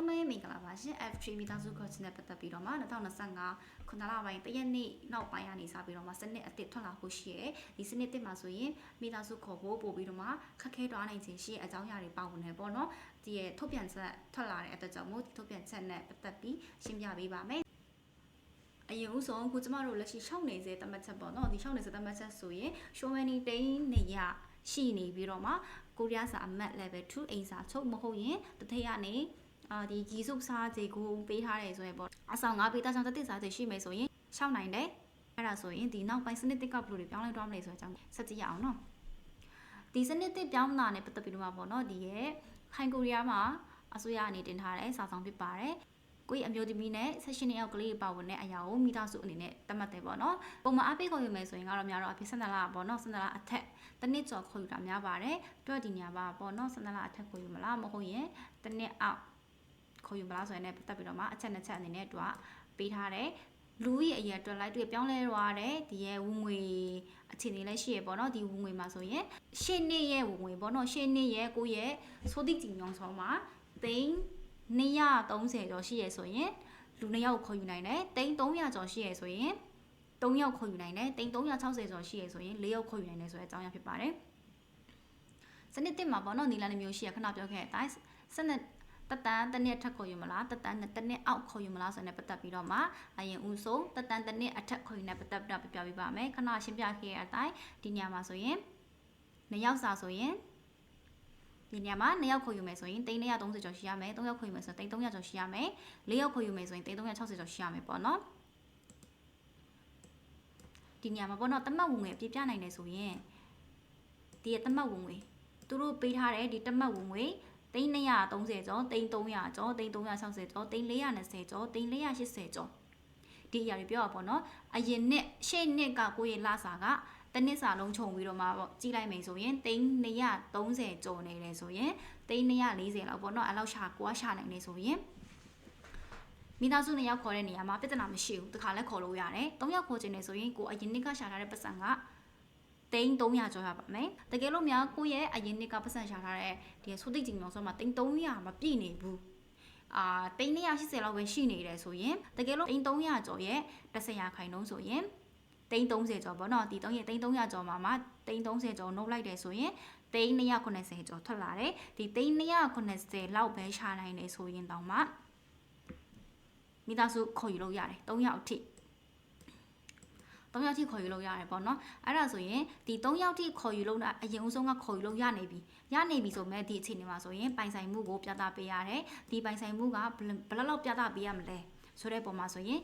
အားလုံးမင်္ဂလာပါရှင် F3 မိသားစုခေါ်ချင်တဲ့ပတ်သက်ပြီးတော့မှ2025ခုနလပိုင်းတရက်နေ့နောက်ပိုင်းကနေစပြီးတော့မှစနစ်အသစ်ထွက်လာဖို့ရှိရဲဒီစနစ်အသစ်မှာဆိုရင်မိသားစုခေါ်ဖို့ပို့ပြီးတော့မှခက်ခဲသွားနိုင်ခြင်းရှိအကြောင်းအရာတွေပါဝင်နေပေါ့နော်ဒီရဲ့ထုတ်ပြန်ချက်ထွက်လာတဲ့အတွက်ကြောင့်မို့ထုတ်ပြန်ချက်နဲ့ပတ်သက်ပြီးရှင်းပြပေးပါမယ်အရင်ဦးဆုံးခုကျမတို့လက်ရှိရှောက်နေစေတမတ်ချက်ပေါ့နော်ဒီရှောက်နေစေတမတ်ချက်ဆိုရင် Shomani တိန်နေရရှိနေပြီးတော့မှကိုရီးယားစာအမှတ် level 2အိမ်စာချုပ်မဟုတ်ရင်တထည့်ရနေဒီကြီးစုစားကြေကိုပေးထားတယ်ဆိုရင်ပေါ့အဆောင်၅ပေးတာကြောင့်တစ်စားကြေရှိမယ်ဆိုရင်ရှောက်နိုင်တယ်အဲ့ဒါဆိုရင်ဒီနောက်ပိုင်းစနစ်တစ်ကဘယ်လိုပြောင်းလဲသွားမလဲဆိုတဲ့အကြောင်းဆက်ကြည့်ရအောင်နော်ဒီစနစ်တစ်ပြောင်းလာနဲ့ပတ်သက်ပြီးတော့ပေါ့နော်ဒီရဲ့ခိုင်ကိုရီးယားမှာအစိုးရအနေတင်ထားတဲ့စာဆောင်ဖြစ်ပါတယ်ကိုကြီးအမျိုးသမီးနဲ့ဆက်ရှင်ယောက်ကလေးပါဝင်တဲ့အရာကိုမိသားစုအနေနဲ့တတ်မှတ်တယ်ပေါ့နော်ပုံမှန်အပိတ်ခေါ်ယူမယ်ဆိုရင်ကတော့များတော့အဖြစ်12လပေါ့နော်12လအထက်တစ်နှစ်ကျော်ခေါ်ယူတာများပါတယ်တွက်ဒီညာပါပေါ့နော်12လအထက်ခေါ်ယူမလားမဟုတ်ရင်တစ်နှစ်အောက်ခေါ်ယူမလားဆိုရင်လည်းပတ်သက်ပြီးတော့မှအချက်နှစ်ချက်အနေနဲ့တွက်ပေးထားတယ်လူကြီးအရာတွက်လိုက်တွေ့ပြောင်းလဲသွားတယ်ဒီရဲ့ဝင်ငွေအခြေအနေလည်းရှိရပေါ့နော်ဒီဝင်ငွေမှာဆိုရင်ရှေ့နှစ်ရဲ့ဝင်ငွေပေါ့နော်ရှေ့နှစ်ရဲ့ကိုရဲ့ဆိုတိကြည်ညောင်းဆောင်မှာသိန်း230ကျော်ရှိရဆိုရင်လူ2ယောက်ခေါ်ယူနိုင်တယ်သိန်း300ကျော်ရှိရဆိုရင်3ယောက်ခေါ်ယူနိုင်တယ်သိန်း360ကျော်ရှိရဆိုရင်4ယောက်ခေါ်ယူနိုင်တယ်ဆိုတဲ့အကြောင်းအရာဖြစ်ပါတယ်စနစ်တစ်မှာပေါ့နော်နီလာမျိုးရှိရခဏပြောခဲ့တဲ့အတိုင်းစနစ်တက်တန်းတစ်နှစ်ထက်ခေါ်ယူမလားတက်တန်းတစ်နှစ်အောက်ခေါ်ယူမလားဆိုတဲ့ပတ်သက်ပြီးတော့မှအရင်ဦးဆုံးတက်တန်းတစ်နှစ်အထက်ခေါ်ယူတဲ့ပတ်သက်ပြီးတော့ပြပြပါမယ်ခဏရှင်းပြခဲ့တဲ့အတိုင်းဒီညမှာဆိုရင်2ယောက်စာဆိုရင်ဒီနေရာမှာ2ယောက်ခေါ်ယူမယ်ဆိုရင်330ကျော်ရှိရမယ်3ယောက်ခေါ်ယူမယ်ဆိုရင်300ကျော်ရှိရမယ်4ယောက်ခေါ်ယူမယ်ဆိုရင်360ကျော်ရှိရမယ်ပေါ့နော်ဒီနေရာမှာပေါ့နော်တမတ်ဝင်ငွေပြပြနိုင်တယ်ဆိုရင်ဒီရဲ့တမတ်ဝင်ငွေသူတို့ပေးထားတဲ့ဒီတမတ်ဝင်ငွေ330ကျော်300ကျော်360ကျော်420ကျော်480ကျော်ဒီအရာတွေပြောရပါတော့အရင်နှစ်ရှေ့နှစ်ကကိုယ့်ရဲ့လစာကတနစ်စာလုံးခြုံပြီးတော့မှပေါ့ကြည့်လိုက်မယ်ဆိုရင်330ကျော်နေတယ်ဆိုရင်340လောက်ပေါ့နော်အဲ့လောက်ရှာကိုကရှာနိုင်နေဆိုရင်မိသားစု2ယောက်ခေါ်တဲ့နေရာမှာပြဿနာမရှိဘူးတခါလဲခေါ်လို့ရတယ်3ယောက်ခေါ်ခြင်းနေဆိုရင်ကိုအရင်နှစ်ကရှာထားတဲ့ပတ်စံက300ကျော်ရပါမယ်တကယ်လို့များကိုရဲ့အရင်နှစ်ကပတ်စံရှာထားတဲ့ဒီဆိုတိတ်ကြည်မျိုးဆိုမှ300မပြည့်နေဘူး380လောက်ပဲရှိနေတယ်ဆိုရင်တကယ်လို့300ကျော်ရဲ့10%ခိုင်နှုန်းဆိုရင်330ကျော်ပေါ့နော်ဒီ300ကျော်မှာ330ကျော်နှုတ်လိုက်တယ်ဆိုရင်390ကျော်ထွက်လာတယ်ဒီ390လောက်ပဲရှာနိုင်တယ်ဆိုရင်တောင်မှမိသားစုခေါ်ယူလို့ရတယ်3ယောက်အထိ3ယောက်ထိခေါ်ယူလို့ရတယ်ပေါ့နော်အဲ့ဒါဆိုရင်ဒီ3ယောက်ထိခေါ်ယူလို့အရင်ဦးဆုံးကခေါ်ယူလို့ရနေပြီဆိုမဲ့ဒီအခြေအနေမှာဆိုရင်ပိုင်ဆိုင်မှုကိုပြသပေးရတယ်ဒီပိုင်ဆိုင်မှုကဘယ်လောက်ပြသပေးရမလဲဆိုတဲ့ပုံမှာဆိုရင်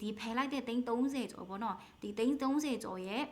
ဒီဖယ်လိုက်တဲ့330ကျော်ပေါ့နော်ဒီ330ကျော်ရဲ့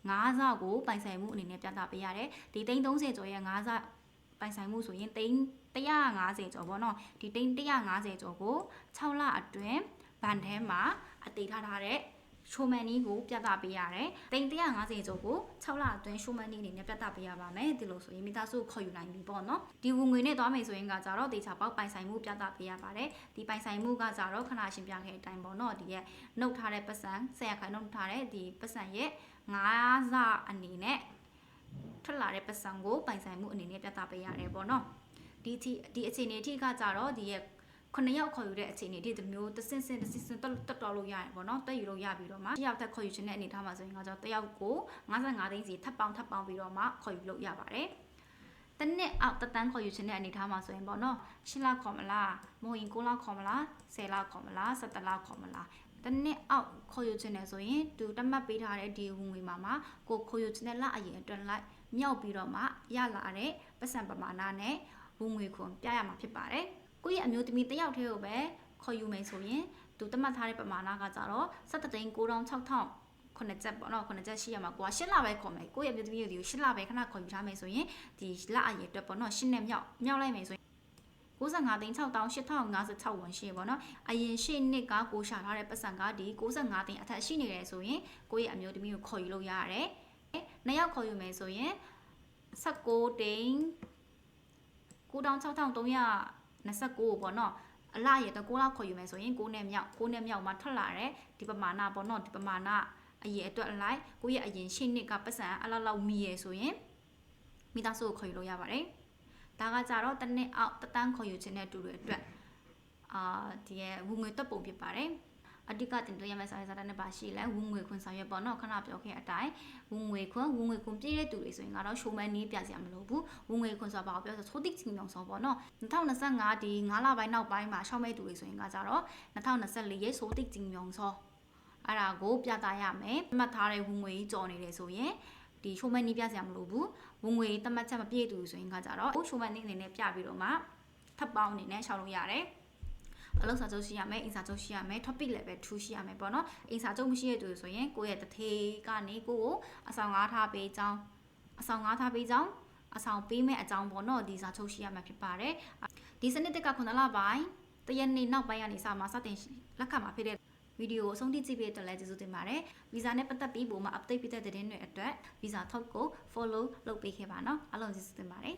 5ဆကိုပိုင်ဆိုင်မှုအနေနဲ့ပြသပေးရတယ်ဒီ330ကျော်ရဲ့5ဆပိုင်ဆိုင်မှုဆိုရင်150ကျော်ပေါ့နော်ဒီ150ကျော်ကို6လအတွင်းဘန်ထဲမှာအတည်ထားတဲ့ရှိုမန်နီကိုပြသပေးရတယ်150ကျော်ကို6လအတွင်းရှိုမန်နီအနေနဲ့ပြသပေးရပါမယ်ဒီလိုဆိုရင်မိသားစုခေါ်ယူနိုင်ပြီပေါ့နော်ဒီဝင်ငွေနဲ့သွားမယ်ဆိုရင်ကကြတော့တေချာပေါက်ပိုင်ဆိုင်မှုပြသပေးရပါတယ်ဒီပိုင်ဆိုင်မှုကကြတော့ခဏရှင်းပြခဲ့တဲ့အတိုင်းပေါ့နော်ဒီရဲ့နှုတ်ထားတဲ့ပတ်စံ10ခိုင်နှုတ်ထားတဲ့ဒီပတ်စံရဲ့5ဆအနေနဲ့ထွက်လာတဲ့ပတ်စံကိုပိုင်ဆိုင်မှုအနေနဲ့ပြသပေးရတယ်ပေါ့နော်ဒီအခြေအနေအထိကကြတော့ဒီရဲ့9ယောက်ခေါ်ယူတဲ့အခြေအနေဒီမျိုးတစ်စင်တက်တော်လို့ရတယ်ပေါ့နော်တက်ယူလို့ရပြီးတော့မှ1ယောက်တက်ခေါ်ယူခြင်းတဲ့အနေထားမှာဆိုရင်ကတော့1ယောက်ကို55သိန်းစီထပ်ပေါင်းပြီးတော့မှခေါ်ယူလို့ရပါတယ်တနစ်အောက်တန်းခေါ်ယူခြင်းတဲ့အနေထားမှာဆိုရင်ပေါ့နော်10လခေါ်မလားမို့ရင်9လခေါ်မလား10လခေါ်မလား17လခေါ်မလားတနစ်အောက်ခေါ်ယူခြင်းနဲ့ဆိုရင်သူတတ်မှတ်ပေးထားတဲ့ဒီဝင်ငွေမှာကိုခေါ်ယူခြင်းတဲ့လအရင်အတွင်းလိုက်မြောက်ပြီးတော့မှရလာတဲ့ပတ်စံပမာဏနဲ့ဝင်ငွေခွန်ပြရမှာဖြစ်ပါတယ်ကိုယ့်ရဲ့အမျိုးသမီးတယောက်တည်းကိုပဲခေါ်ယူမယ်ဆိုရင်သူတတ်မှတ်ထားတဲ့ပမာဏကကြတော့17,96000ခုနှစ်ချက်ပေါ့နော်ခုနှစ်ချက်ရှိရမှာကိုက10လပဲခေါ်မယ်ကိုယ့်ရဲ့အမျိုးသမီးကိုဒီ10လပဲခဏခေါ်ယူထားမယ်ဆိုရင်ဒီလအရေအတွက်ပေါ့နော်10နဲ့မြောက်လိုက်မယ်ဆိုရင်95,6,856ဝန်ရှိပေါ့နော်အရင်ရှေ့နှစ်ကကိုရှာထားတဲ့ပတ်စံကဒီ95သိန်းအထက်ရှိနေတယ်ဆိုရင်ကိုယ့်ရဲ့အမျိုးသမီးကိုခေါ်ယူလို့ရတယ်နှစ်ယောက်ခေါ်ယူမယ်ဆိုရင်19သိန်း96,329ပေါ့နော်အလားရတော့6လောက်ခေါ်ယူမယ်ဆိုရင်6နဲ့မြောက်မှာထွက်လာတဲ့ဒီပမာဏပေါ့နော်ဒီပမာဏအရင်အတွက်အလိုက်ကိုယ့်ရဲ့အရင်ရှေ့နှစ်ကပတ်စံအလောက်မီရဆိုရင်မိသားစုကိုခေါ်ယူလို့ရပါတယ်ဒါကကြတော့တစ်နှစ်အောက်တန်းခေါ်ယူခြင်းနဲ့တူတဲ့အတွက် ဒီရဲ့ဝင်ငွေတက်ပုံဖြစ်ပါတယ်အတိကတင်သွင်းရမယ့်စာရေးစာတမ်းနဲ့ပါရှိလဲဝင်ငွေခွန်ဆောင်ရွက်ပေါ့နော်ခဏပြောခဲ့အတိုင်းဝင်ငွေခွန်ပြည့်တဲ့သူတွေဆိုရင်ကတော့ရှိုးမန်းနည်းပြစရာမလိုဘူးဝင်ငွေခွန်ဆိုတာဘာပြောဆိုသိတိချင်းအောင်ဆောင်ပေါ့နော်2025ဒီ9လပိုင်းနောက်ပိုင်းမှာရှောက်မဲ့သူတွေဆိုရင်ကကြတော့2024ရဲ့သိတိချင်းအောင်ဆောင်အဲ့ဒါကိုပြသရမယ်မှတ်ထားတဲ့ဝင်ငွေကြီးကြော်နေတယ်ဆိုရင်ဒီရှိုးမန်းနည်းပြစရာမလိုဘူးဝင်ငွေတတ်မှတ်ချက်မပြည့်သူဆိုရင်ကကြတော့ရှိုးမန်းနည်းအနေနဲ့ပြပြီးတော့မှထပ်ပေါင်းအနေနဲ့ရှောက်လို့ရတယ်အလုပ်စာချုပ်ရှိရမယ်အင်စာချုပ်ရှိရမယ် topic level 2ရှိရမယ်ပေါ့နော်အင်စာချုပ်မရှိတဲ့သူဆိုရင်ကိုယ့်ရဲ့တထေးကနေကိုယ့်ကိုအဆောင်ငါးထားပေးကြောင်းအဆောင်ပေးမဲ့အကြောင်းပေါ့နော်ဒီစာချုပ်ရှိရမှာဖြစ်ပါတယ်ဒီစနစ်တက်က9လပိုင်းတရက်နေ့နောက်ပိုင်းကနေစမှာစတင်လက်ခံမှာဖြစ်တဲ့ဗီဒီယိုကိုအဆုံးထိကြည့်ပေးတဲ့လည်းကျေးဇူးတင်ပါတယ်ဗီဇာနဲ့ပတ်သက်ပြီးပုံမှန် update ပေးတဲ့သတင်းတွေအတွက်ဗီဇာထုတ်ကို follow လုပ်ပေးခဲ့ပါနော်အားလုံးကျေးဇူးတင်ပါတယ်